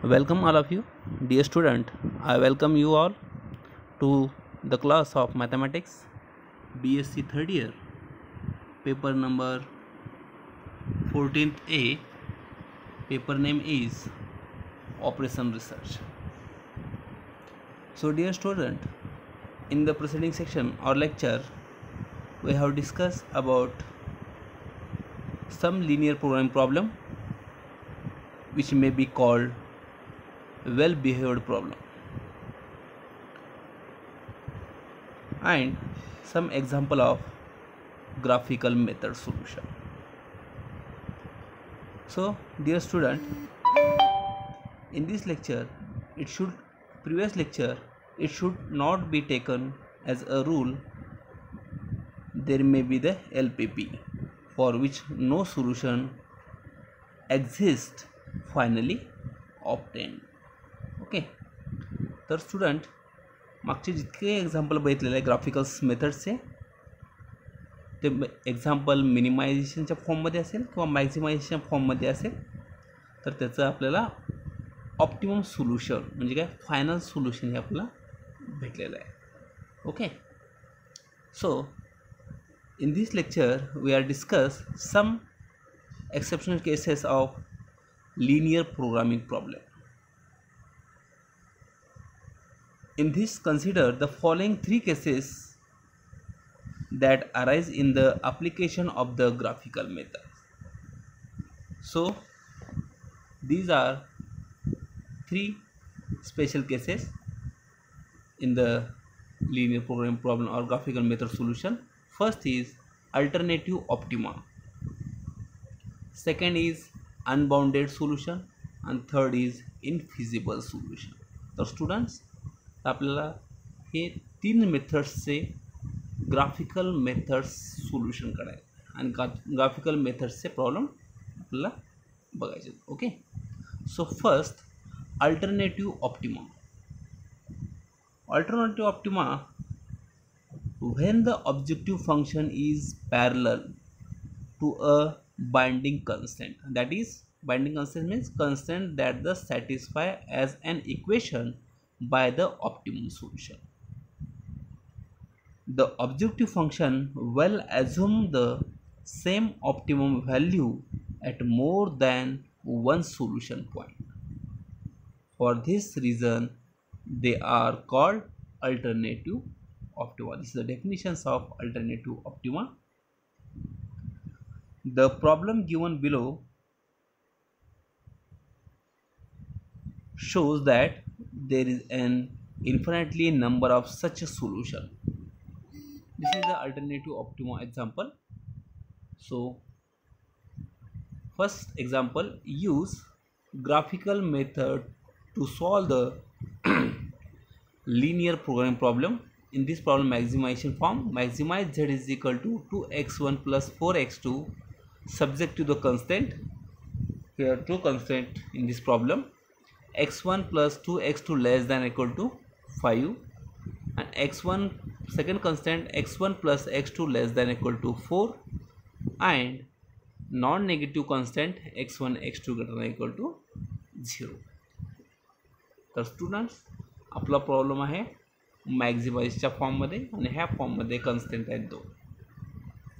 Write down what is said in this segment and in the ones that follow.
Welcome all of you, dear student. I welcome you all to the class of mathematics BSc third year, paper number 14th A. Paper name is Operation Research. So, dear student, in the preceding section or lecture, we have discussed about some linear programming problem which may be called well-behaved problem, and some example of graphical method solution. So, dear student, in this lecture, it should previous lecture it should not be taken as a rule. There may be the LPP for which no solution exists finally obtained. Okay, तर student मागचे जितके example बघितलेले आहे ग्राफिकल्स मेथड्सचे ते example मिनिमायझेशनच्या फॉर्ममध्ये असेल किंवा मॅक्झिमायझेशनच्या फॉर्ममध्ये असेल तर त्याचं आपल्याला ऑप्टिमम सोल्युशन म्हणजे काय फायनल सोल्युशन हे आपल्याला भेटलेलं आहे. Okay, so in this lecture we are discuss some exceptional cases of linear programming problem. In this, consider the following three cases that arise in the application of the graphical method. So, these are three special cases in the linear programming problem or graphical method solution. First is alternative optima. Second is unbounded solution, and third is infeasible solution. तर students आपल्याला हे तीन मेथड्सचे graphical methods solution करायचे आणि graphical मेथड्सचे problem आपल्याला बघायचे. Okay, so first alternative optima. Alternative optima when the objective function is parallel to a binding constant, that is binding constant means constant that the satisfy as an equation by the optimum solution. The objective function will assume the same optimum value at more than one solution point. For this reason they are called alternative optima. This is the definitions of alternative optima. The problem given below shows that there is an infinitely number of such a solution. This is the alternative optima example. So, first example, use graphical method to solve the linear programming problem. In this problem, maximization form, maximize z is equal to 2x1 plus 4x2 subject to the constant. Here two constant in this problem, x1 plus 2x2 less than or equal to 5, and x1 second constant x1 plus x2 less than or equal to 4, and non-negative constant x1 x2 greater than or equal to 0. तर students आपला problem आहे मॅक्झिमाइजच्या फॉर्ममध्ये आणि ह्या फॉर्ममध्ये constant आहेत दोन.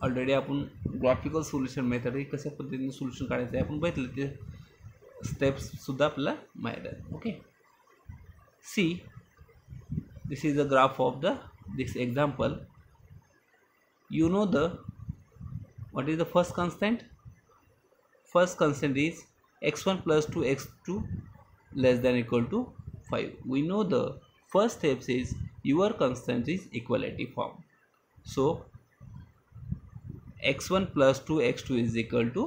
Already आपण ग्राफिकल सोल्युशन मेथड कशा पद्धतीने सोल्युशन काढायचं आहे आपण बघितलं, ते स्टेप्ससुद्धा आपल्याला माहीत आहेत. Okay, see this is the graph of the this example. You know the what is the first constant? First constant is x1 plus 2x2 less than or equal to 5. We know the first step is your constant is equality form. So x1 plus 2x2 is equal to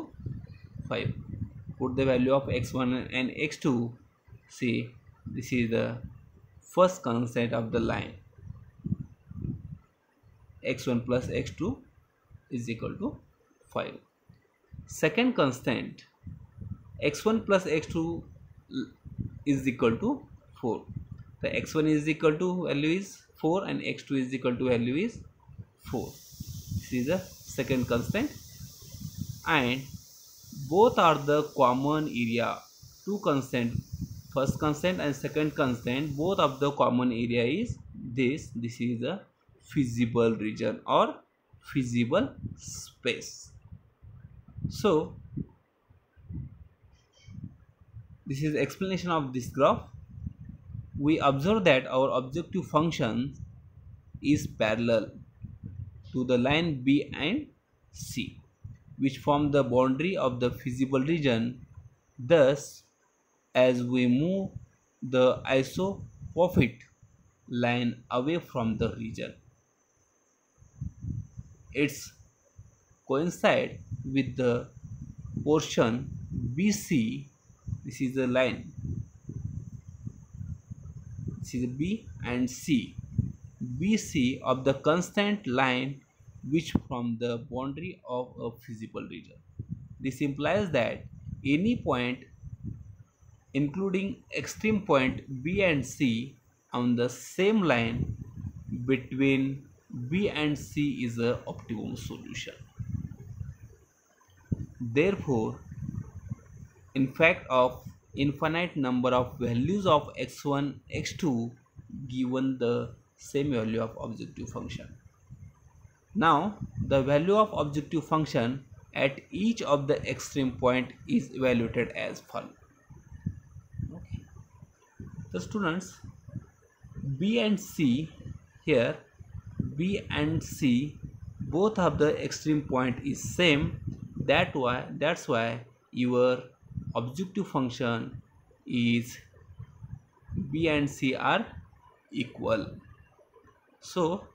5. Put the value of x1 and x2. See, this is the first constant of the line. x1 plus x2 is equal to 5. Second constant x1 plus x2 is equal to 4. The x1 is equal to value is 4 and x2 is equal to value is 4. This is the second constant, and both are the common area. Two constant first constant and second constant, both of the common area is this. This is a feasible region or feasible space. So this is explanation of this graph. We observe that our objective function is parallel to the line B and C, which form the boundary of the feasible region. Thus, as we move the isopropyl line away from the region, it's coincide with the portion BC. This is the line, this is B and C. BC of the constant line which from the boundary of a feasible region. This implies that any point including extreme point B and C on the same line between B and C is a optimum solution. Therefore, in fact of infinite number of values of x1, x2 given the same value of objective function. Now the value of objective function at each of the extreme point is evaluated as follows. Okay. The students, B and C, here B and C both of the extreme point is same, that's why your objective function is B and C are equal. So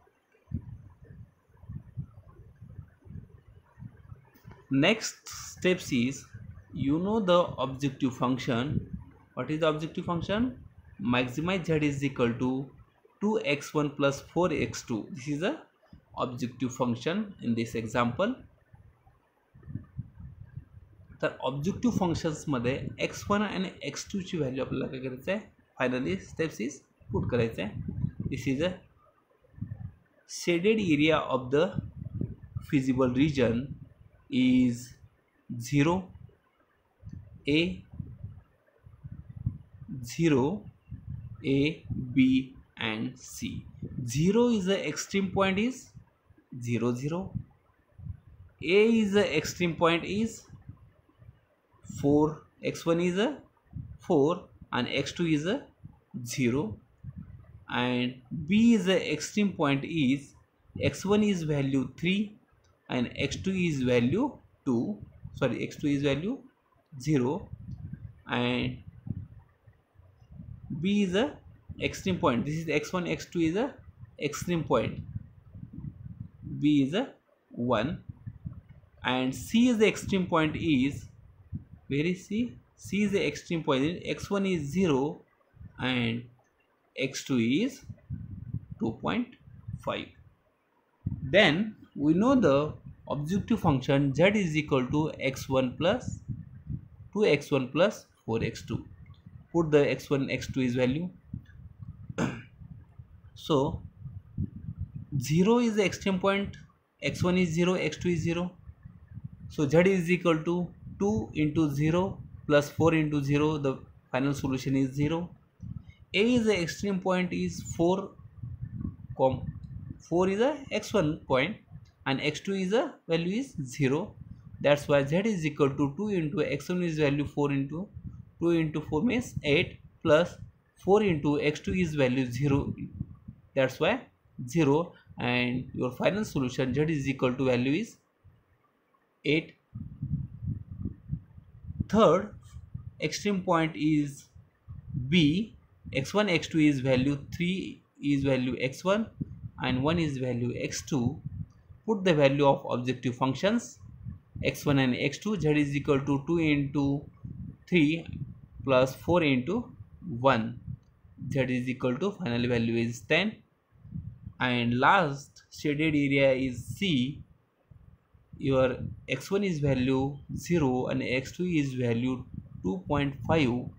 next steps is, you know the objective function. What is the objective function? Maximize z is equal to 2x1 plus 4x2. This is a objective function in this example. तर objective functions मध्ये x1 आणि x2 ची value आपल्याला काय करायचं आहे, finally steps is put करायचं आहे. This is a shaded area of the feasible region is 0, A, 0, A, B and C. 0 is the extreme point is 0, 0. A is the extreme point is 4. X1 is a 4 and X2 is a 0. And B is the extreme point is X1 is value 3 and x2 is value 2, sorry, x2 is value 0 and B is a extreme point. This is x1, x2 is a extreme point, B is a 1 and C is the extreme point is, where is C? C is the extreme point, x1 is 0 and x2 is 2.5. Then we know the objective function z is equal to x1 plus 2x1 plus 4x2. Put the x1 x2 is value. So 0 is the extreme point, x1 is 0, x2 is 0. So z is equal to 2 into 0 plus 4 into 0. The final solution is 0. A is the extreme point is 4, 4 is a x1 point and x2 is a value is 0. That's why z is equal to 2 into x1 is value 4 into 2 into 4 means 8 plus 4 into x2 is value 0. That's why 0 and your final solution z is equal to value is 8. Third extreme point is B. X1 x2 is value 3 is value x1 and 1 is value x2. Put the value of objective functions x1 and x2. Z is equal to 2 into 3 plus 4 into 1. Z is equal to final value is 10 and last shaded area is C. Your x1 is value 0 and x2 is value 2.5.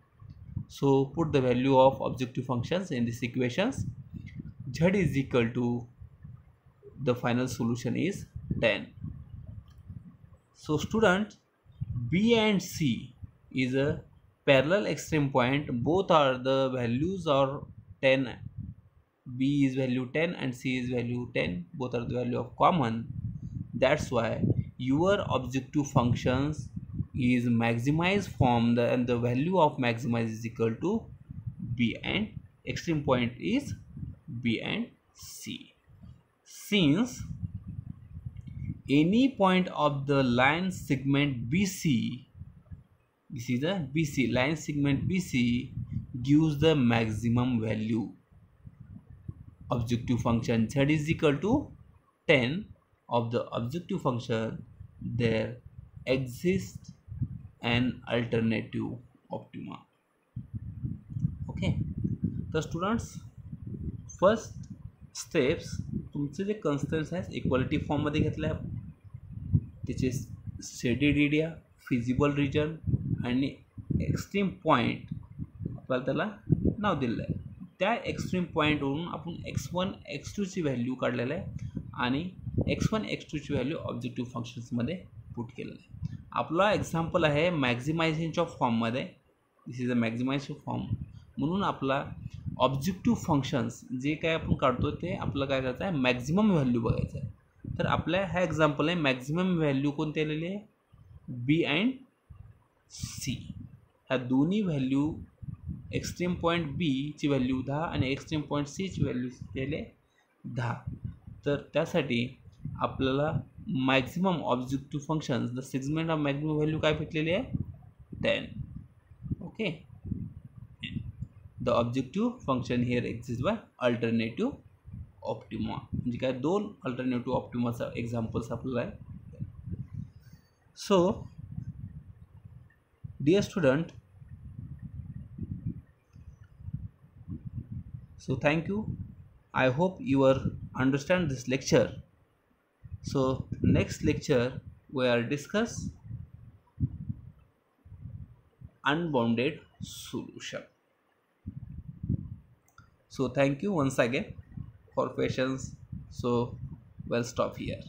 So put the value of objective functions in these equations. Z is equal to, the final solution is 10. So students, B and C is a parallel extreme point, both are the values are 10, b is value 10 and c is value 10, both are the value of common. That's why your objective functions is maximized from the, and the value of maximize is equal to b, and extreme point is b and c. Since any point of the line segment BC, this is the BC line segment BC, gives the maximum value. Objective function z is equal to 10 of the objective function, there exists an alternative optima. Okay, तर students first steps तुमचे जे कन्स्टन्स आहेत equality फॉर्ममध्ये घेतले आहे, त्याचे shaded area, feasible region आणि extreme point आपल्याला त्याला नाव दिलेलं आहे. त्या एक्स्ट्रीम पॉईंटवरून आपण x1 x2ची व्हॅल्यू काढलेलं आहे आणि x1 x2ची व्हॅल्यू ऑब्जेक्टिव्ह फंक्शन्समध्ये पुट केलेलं आहे. आपला एक्झाम्पल आहे मॅक्झिमायझेशनच्या फॉर्ममध्ये, दिस इज अ मॅक्झिमायझेशन फॉर्म. म्हणून आपला ऑब्जेक्टिव्ह फंक्शन्स जे काय आपण काढतो ते आपलं काय करायचं आहे, मॅक्झिमम व्हॅल्यू बघायचं आहे. तर आपल्या हा एक्झाम्पल आहे मॅक्झिमम व्हॅल्यू कोणती आलेली आहे, बी अँड सी. ह्या दोन्ही व्हॅल्यू एक्स्ट्रीम पॉईंट बी ची व्हॅल्यू 10 आणि एक्स्ट्रीम पॉईंट सी ची व्हॅल्यू केले 10. तर त्यासाठी आपल्याला maximum objective functions the segment of maximum value काय भेटलेली आहे, 10. Okay, the objective function here exist by alternative optima. म्हणजे काय, दोन अल्टरनेटिव्ह ऑप्टिमाचा एक्झाम्पल्स आपल्याला आहे. So dear student, so thank you. I hope you understand this lecture. So next lecture we are discuss unbounded solution. So thank you once again for patience. So we'll stop here.